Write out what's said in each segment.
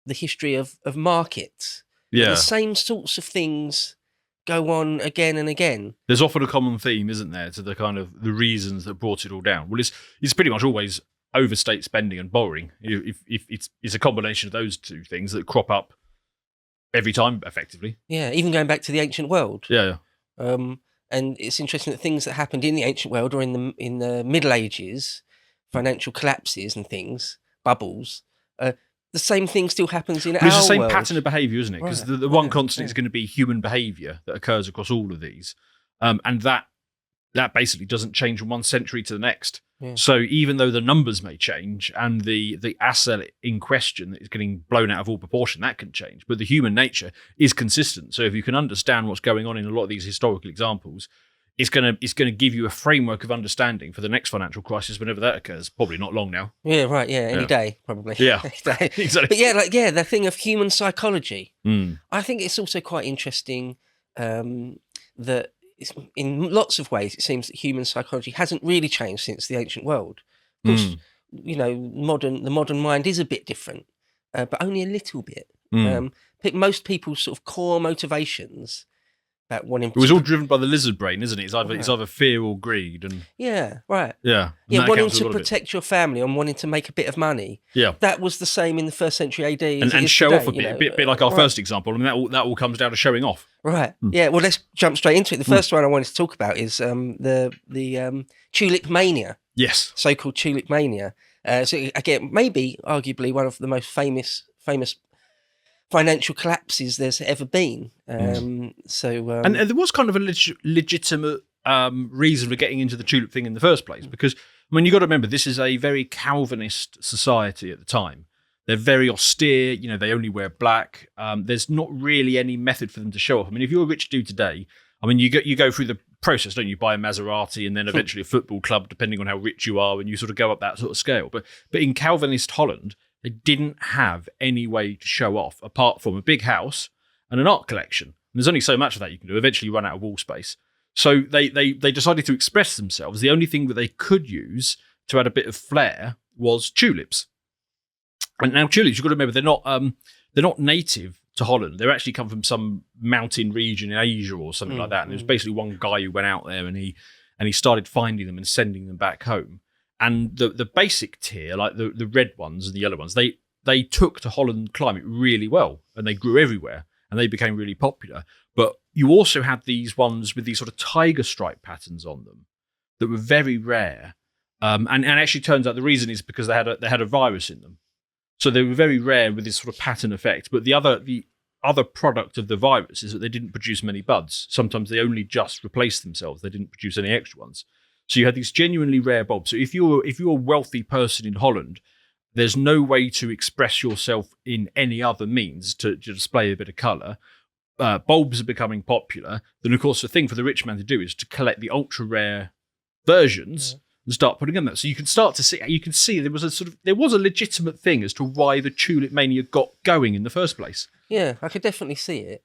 the history of markets. Yeah. The same sorts of things go on again and again. There's often a common theme, isn't there, to the kind of the reasons that brought it all down. Well, it's pretty much always overstate spending and borrowing. If it's a combination of those two things that crop up every time, effectively. Yeah, even going back to the ancient world. Yeah. And it's interesting that things that happened in the ancient world or in the Middle Ages, financial collapses and things, bubbles, the same thing still happens in our world. It's the same pattern of behaviour, isn't it? Because the one constant is going to be human behaviour that occurs across all of these. And that basically doesn't change from one century to the next. Yeah. So even though the numbers may change and the asset in question that is getting blown out of all proportion, that can change. But the human nature is consistent. So if you can understand what's going on in a lot of these historical examples, it's going to give you a framework of understanding for the next financial crisis whenever that occurs. Probably not long now. Yeah, right. Yeah, any day, probably. Yeah, day. Exactly. But the thing of human psychology. I think it's also quite interesting that in lots of ways it seems that human psychology hasn't really changed since the ancient world. Of course, the modern mind is a bit different, but only a little bit. Most people's sort of core motivations. It was all driven by the lizard brain, isn't it? It's either fear or greed, and wanting to protect your family and wanting to make a bit of money. Yeah, that was the same in the first century AD, and show today, off a bit like our first example. I mean, that all comes down to showing off. Right. Yeah. Well, let's jump straight into it. The first one I wanted to talk about is the Tulip Mania. Yes. So-called Tulip Mania. So again, maybe arguably one of the most famous financial collapses there's ever been. And there was kind of a legitimate reason for getting into the tulip thing in the first place, because I mean, you got to remember, this is a very Calvinist society at the time. They're very austere. They only wear black. There's not really any method for them to show off. I mean, if you're a rich dude today, I mean, you go through the process, don't you? Buy a Maserati and then eventually a football club, depending on how rich you are, and you sort of go up that sort of scale. But in Calvinist Holland, they didn't have any way to show off apart from a big house and an art collection. And there's only so much of that you can do. Eventually you run out of wall space. So they decided to express themselves. The only thing that they could use to add a bit of flair was tulips. And now tulips, you've got to remember, they're not native to Holland. They actually come from some mountain region in Asia or something like that. And there's basically one guy who went out there and he started finding them and sending them back home. And the basic tier, like the red ones and the yellow ones, they took to Holland climate really well, and they grew everywhere, and they became really popular. But you also had these ones with these sort of tiger stripe patterns on them that were very rare. And actually turns out the reason is because they had a virus in them. So they were very rare with this sort of pattern effect. But the other product of the virus is that they didn't produce many buds. Sometimes they only just replaced themselves. They didn't produce any extra ones. So you had these genuinely rare bulbs. So if you're a wealthy person in Holland, there's no way to express yourself in any other means to display a bit of colour. Bulbs are becoming popular. Then, of course, the thing for the rich man to do is to collect the ultra rare versions and start putting them there. So you can see there was a legitimate thing as to why the Tulip Mania got going in the first place. Yeah, I could definitely see it.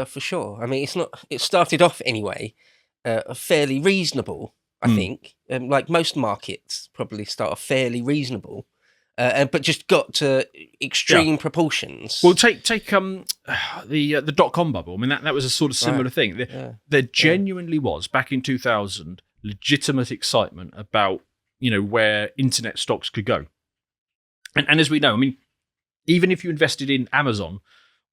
For sure. I mean, it started off anyway fairly reasonable. I think, like most markets, probably start off fairly reasonable, but just got to extreme proportions. Well, take the .com bubble. I mean, that was a sort of similar thing. There genuinely was, back in 2000, legitimate excitement about where internet stocks could go, and as we know, I mean, even if you invested in Amazon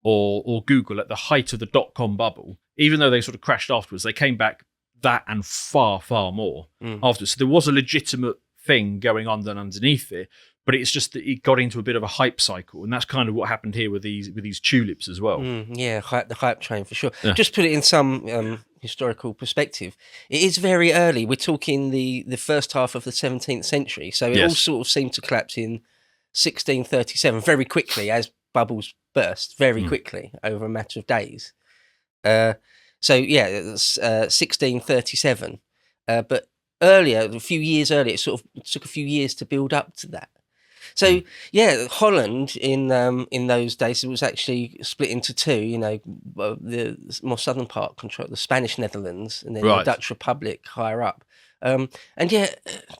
or Google at the height of the .com bubble, even though they sort of crashed afterwards, they came back that and far, far more afterwards. So there was a legitimate thing going on underneath it, but it's just that it got into a bit of a hype cycle, and that's kind of what happened here with these tulips as well. The hype train for sure. Yeah. Just put it in some historical perspective. It is very early. We're talking the first half of the 17th century, so it all sort of seemed to collapse in 1637 very quickly as bubbles burst very quickly over a matter of days. So yeah, it was 1637, but earlier, a few years earlier, it took a few years to build up to that. So yeah, Holland in those days, it was actually split into two. The more southern part controlled the Spanish Netherlands, and then the Dutch Republic higher up. And yeah,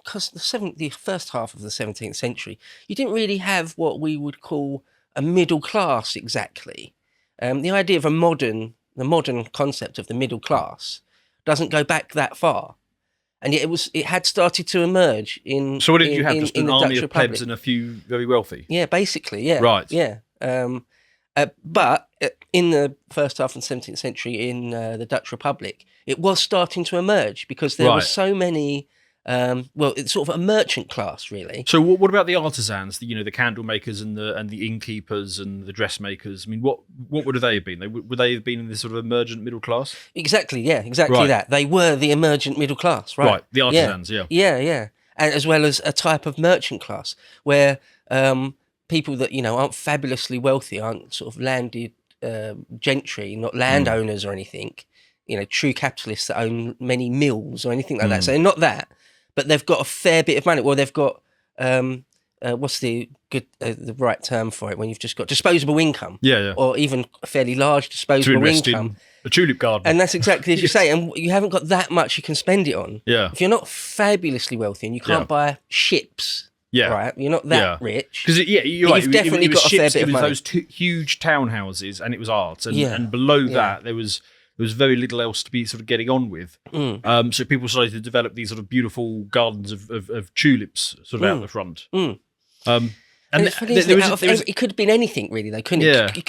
because the first half of the 17th century, you didn't really have what we would call a middle class exactly. The idea of the modern concept of the middle class doesn't go back that far, and yet it had started to emerge in. So what did you have? Just an the army Dutch of plebs Republic. and a few very wealthy. Yeah, basically, yeah, Right. yeah. But in the first half of the 17th century, in the Dutch Republic, it was starting to emerge because there were so many. It's sort of a merchant class, really. So what about the artisans? The candle makers and the innkeepers and the dressmakers. I mean, what would have they have been? Would they have been in this sort of emergent middle class? Exactly, yeah, exactly that. They were the emergent middle class, right? Right, the artisans, yeah. Yeah, and as well as a type of merchant class where people that aren't fabulously wealthy, aren't sort of landed gentry, not landowners or anything. True capitalists that own many mills or anything like that. So they're not that. But they've got a fair bit of money. Well, they've got what's the right term for it when you've just got disposable income, or even a fairly large disposable income. A tulip garden, and that's exactly as you say. And you haven't got that much you can spend it on. Yeah, if you're not fabulously wealthy and you can't buy ships, right? You're not that rich because you're right. You've definitely got ships, a fair bit of money. It was those huge townhouses, and it was art, and below that there was very little else to be sort of getting on with. So people started to develop these sort of beautiful gardens of tulips sort of out the front. And it's funny, it could have been anything really. They couldn't. Yeah. They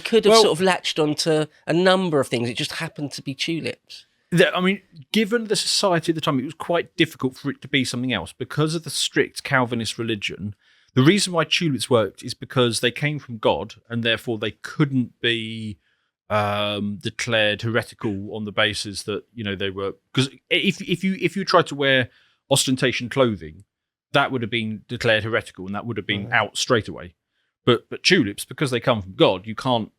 could have sort of latched onto a number of things. It just happened to be tulips. I mean, given the society at the time, it was quite difficult for it to be something else because of the strict Calvinist religion. The reason why tulips worked is because they came from God, and therefore they couldn't be declared heretical on the basis that they were. Because if you tried to wear ostentation clothing, that would have been declared heretical, and that would have been out straight away. But tulips, because they come from God, you can't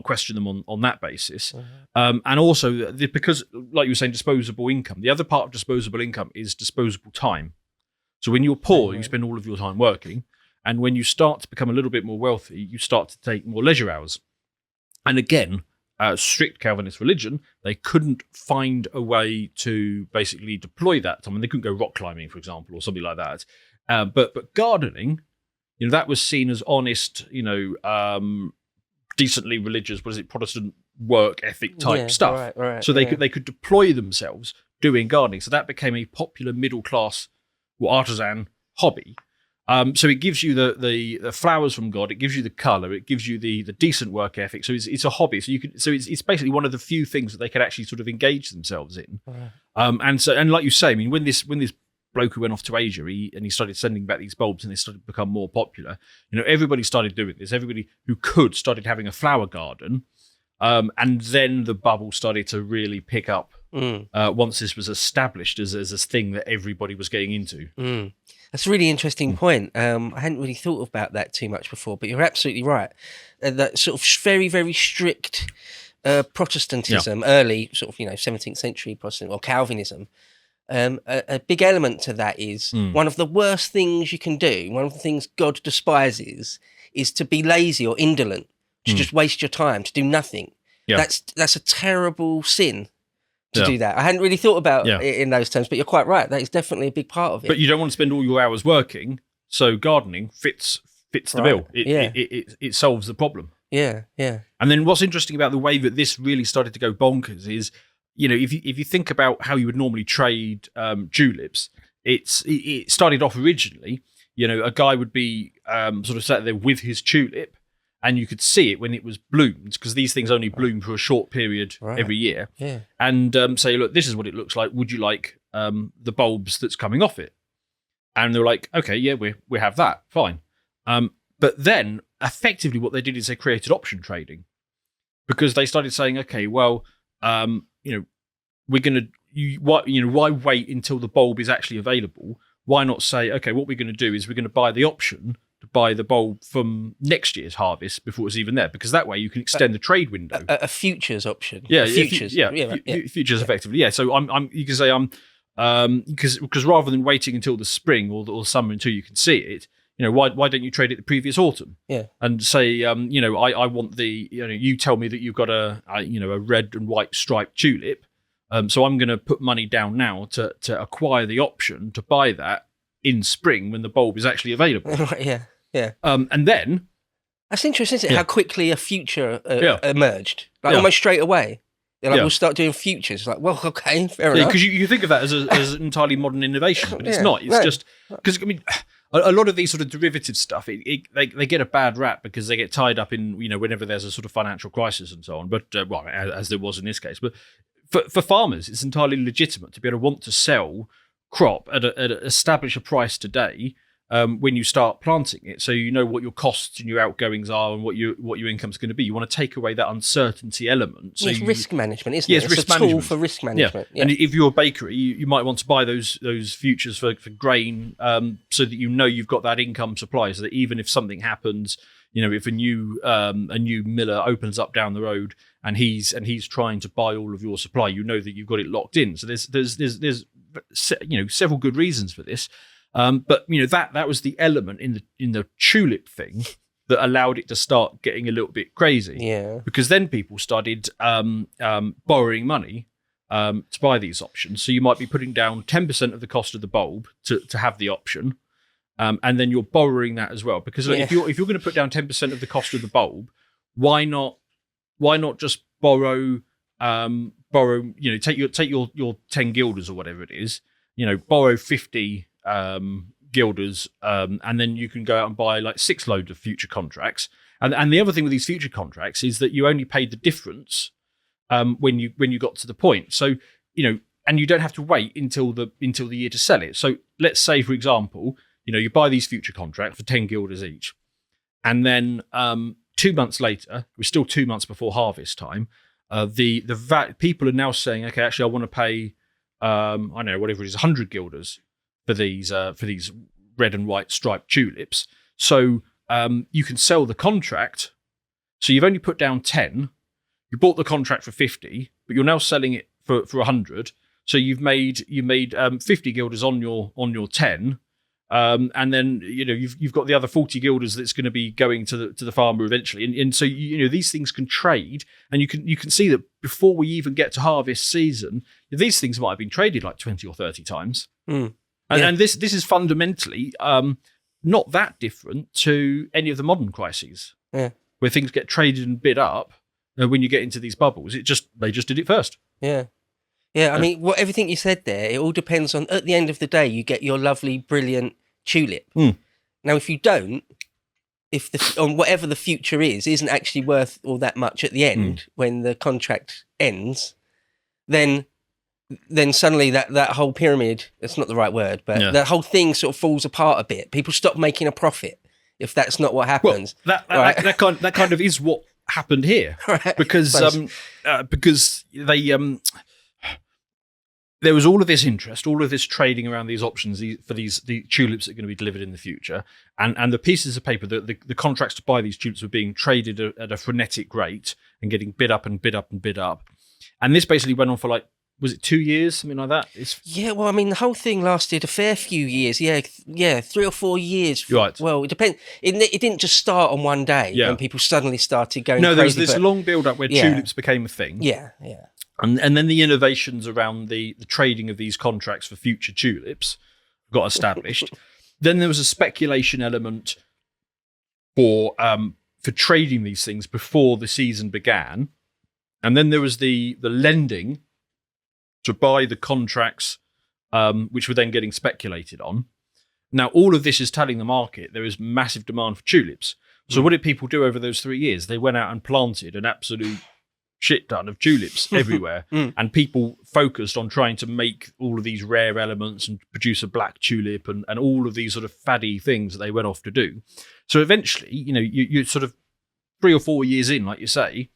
question them on that basis. And also because, like you were saying, disposable income. The other part of disposable income is disposable time. So when you're poor, you spend all of your time working, and when you start to become a little bit more wealthy, you start to take more leisure hours. And again, strict Calvinist religion, they couldn't find a way to basically deploy that time. I mean, they couldn't go rock climbing, for example, or something like that. But gardening, that was seen as honest, decently religious, Protestant work ethic type stuff. Right, so they could deploy themselves doing gardening. So that became a popular middle class or artisan hobby. So it gives you the flowers from God. It gives you the color. It gives you the decent work ethic. So it's a hobby. So it's basically one of the few things that they could actually sort of engage themselves in. And like you say, I mean, when this bloke who went off to Asia, he started sending back these bulbs, and they started to become more popular. Everybody started doing this. Everybody who could started having a flower garden, and then the bubble started to really pick up once this was established as a thing that everybody was getting into. That's a really interesting point. I hadn't really thought about that too much before, but you're absolutely right. That sort of very, very strict Protestantism, early sort of 17th century Protestant or Calvinism. A big element to that is one of the worst things you can do. One of the things God despises is to be lazy or indolent, to just waste your time, to do nothing. Yeah. That's a terrible sin. To do that. I hadn't really thought about it in those terms, but you're quite right. That is definitely a big part of it. But you don't want to spend all your hours working, so gardening fits the bill. It solves the problem. Yeah. And then what's interesting about the way that this really started to go bonkers is, if you think about how you would normally trade tulips, it started off originally, a guy would be sort of sat there with his tulip, and you could see it when it was bloomed, because these things only bloom for a short period every year. Yeah. And say, look, this is what it looks like. Would you like the bulbs that's coming off it? And they were like, okay, yeah, we have that, fine. But then, effectively, what they did is they created option trading, because they started saying, okay, well, we're going to, why wait until the bulb is actually available? Why not say, okay, what we're going to do is we're going to buy the option to buy the bulb from next year's harvest before it's even there, because that way you can extend the trade window. A futures option. Futures effectively. Yeah. So you can say because rather than waiting until the spring or the summer until you can see it, why don't you trade it the previous autumn? Yeah. And say, I want you tell me that you've got a red and white striped tulip, so I'm going to put money down now to acquire the option to buy that in spring when the bulb is actually available. Yeah. And then That's interesting, isn't it? Yeah. How quickly a future Yeah. emerged, like Yeah. almost straight away. They're like, Yeah. we'll start doing futures. Like, well, okay, fair enough. Because you think of that as an entirely modern innovation, but it's Yeah, not. It's no. just because, I mean, a lot of these sort of derivative stuff, they get a bad rap because they get tied up in, whenever there's a sort of financial crisis and so on. But well, as there was in this case, but for farmers, it's entirely legitimate to be able to want to sell crop at establish a price today. When you start planting it, so you know what your costs and your outgoings are and what your income's going to be. You want to take away that uncertainty element. So it's risk management, isn't it? It's Risk a tool management. for risk management. Yeah. And if you're a bakery, you might want to buy those futures for grain, so that you've got that income supply, so that even if something happens, if a new miller opens up down the road and he's trying to buy all of your supply, that you've got it locked in. So there's several good reasons for this. But that was the element in the tulip thing that allowed it to start getting a little bit crazy. Yeah. Because then people started borrowing money to buy these options. So you might be putting down 10% of the cost of the bulb to have the option, and then you're borrowing that as well. Because if you're going to put down 10% of the cost of the bulb, why not just borrow? Take your 10 guilders or whatever it is. Borrow 50. Guilders, and then you can go out and buy like 6 loads of future contracts. And the other thing with these future contracts is that you only paid the difference when you got to the point. So and you don't have to wait until the year to sell it. So let's say, for example, you buy these future contracts for 10 guilders each, and then 2 months later, we're still 2 months before harvest time. People are now saying, okay, actually, I want to pay I don't know, whatever it is, 100 guilders for these red and white striped tulips. So you can sell the contract. So you've only put down 10. You bought the contract for 50, but you're now selling it for 100. So you made 50 guilders on your 10. And then you've got the other 40 guilders that's going to be going to the farmer eventually, and so these things can trade, and you can see that before we even get to harvest season, these things might have been traded like 20 or 30 times. And this is fundamentally not that different to any of the modern crises, where things get traded and bid up when you get into these bubbles. They just did it first. Yeah, I mean, everything you said there, it all depends on, at the end of the day, you get your lovely, brilliant tulip. Now, if you don't, on whatever the future isn't actually worth all that much at the end, when the contract ends, then suddenly that whole pyramid, it's not the right word, but that whole thing sort of falls apart a bit. People stop making a profit if that's not what happens. Well, that kind of is what happened here, right. because they there was all of this interest, all of this trading around these options for the tulips that are going to be delivered in the future, and the pieces of paper, the contracts to buy these tulips were being traded at a frenetic rate and getting bid up and bid up and bid up, and this basically went on for was it 2 years, something like that? Yeah, well, I mean, the whole thing lasted a fair few years. Yeah, 3 or 4 years. Right. Well, it depends. It didn't just start on one day when people suddenly started going crazy. No, there was this long build-up where tulips became a thing. Yeah. And then the innovations around the trading of these contracts for future tulips got established. Then there was a speculation element for trading these things before the season began. And then there was the lending to buy the contracts, which were then getting speculated on. Now, all of this is telling the market there is massive demand for tulips. So what did people do over those 3 years? They went out and planted an absolute shit ton of tulips everywhere, and people focused on trying to make all of these rare elements and produce a black tulip and all of these sort of faddy things that they went off to do. So eventually, you're sort of 3 or 4 years in, like you say,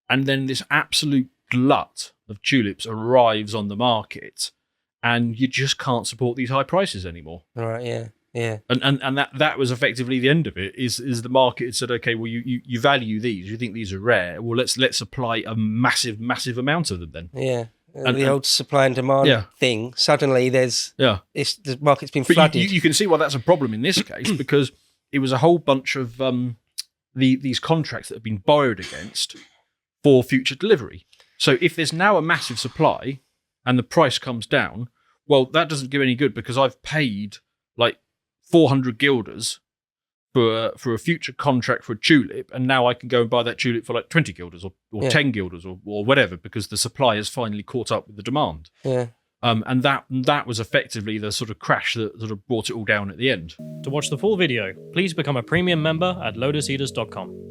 and then this absolute glut of tulips arrives on the market, and you just can't support these high prices anymore. All right, yeah. And that was effectively the end of it. Is the market had said, okay, well, you value these, you think these are rare. Well, let's apply a massive amount of them then. Yeah. And the old supply and demand thing. Suddenly, the market's been flooded. You can see why that's a problem in this case, because it was a whole bunch of these contracts that have been borrowed against for future delivery. So if there's now a massive supply and the price comes down, well, that doesn't give any good, because I've paid 400 guilders for a future contract for a tulip, and now I can go and buy that tulip for like 20 guilders or 10 guilders or whatever, because the supply has finally caught up with the demand. Yeah. And that was effectively the sort of crash that sort of brought it all down at the end. To watch the full video, please become a premium member at lotuseaters.com.